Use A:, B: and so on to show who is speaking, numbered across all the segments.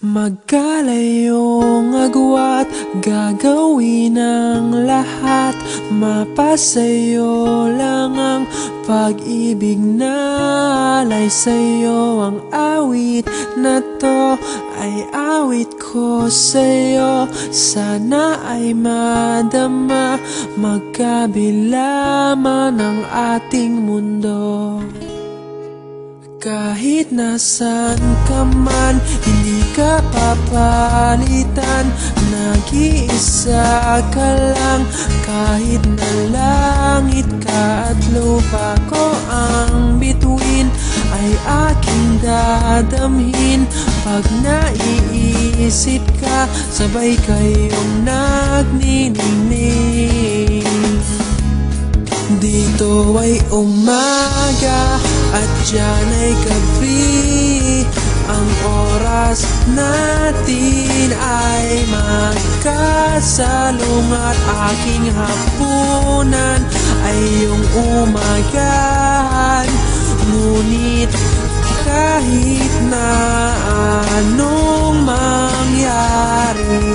A: Magkalayong agwat, gagawin ang lahat. Mapasayo lang ang pag-ibig na alay sa'yo. Ang awit na to ay awit ko sa'yo. Sana ay madama, magkabila man ang ating mundo. Kahit nasan ka man, hindi ka papalitan. Nag-iisa ka lang, kahit na langit ka at lupa ko ang bituin, ay aking dadamhin. Pag naiisip ka, sabay kayong nagniningning. Dito ay umaga at diyan ay gabi. Ang oras natin ay magkasalungat. Aking hapunan ay iyong umagahan. Ngunit kahit na anong mangyari,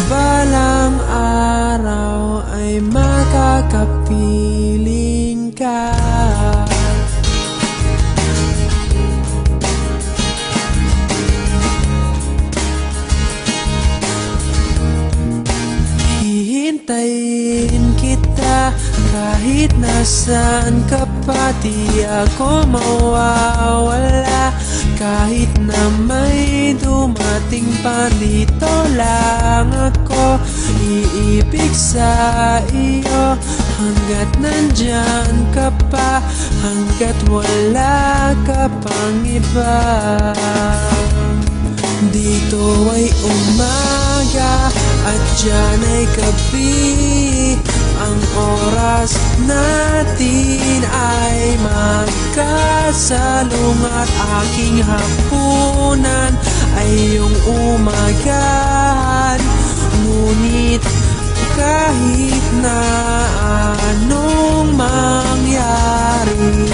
A: balang araw ay makakapiling ka. Hihintayin kita kahit nasaan ka pa. Di ako mawawala kahit na may dumating pa. Dito lang ako iibig sa iyo hanggat nandyan ka pa, hanggat wala ka pang iba. Dito ay umaga at diyan ay gabi. Ang oras natin ay magkasalungat. Aking hapunan ay iyong umagahan. Ngunit kahit na anong mangyari,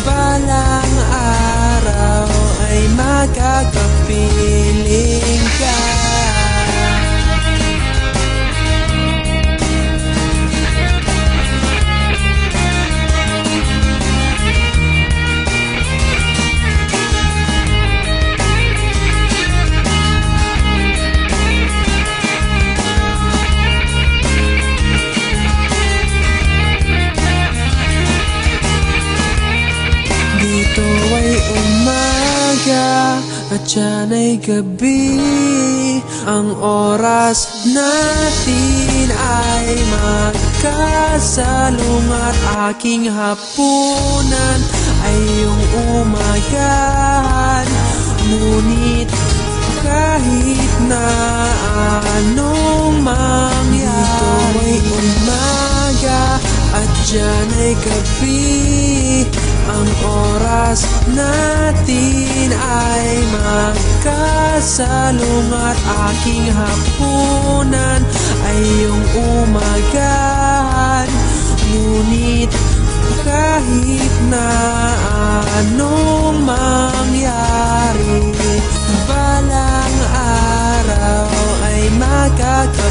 A: balang araw ay makakapiling ka. Dito ay umaga at diyan ay gabi. Ang oras natin ay magkasalungat. Aking hapunan ay iyong umagahan. Ngunit kahit na anong mangyari, dito ay umaga at diyan ay gabi. Ang oras natin ay magkasalungat. Aking hapunan ay iyong umagahan. Ngunit kahit na anong mangyari, balang araw ay magkakaroon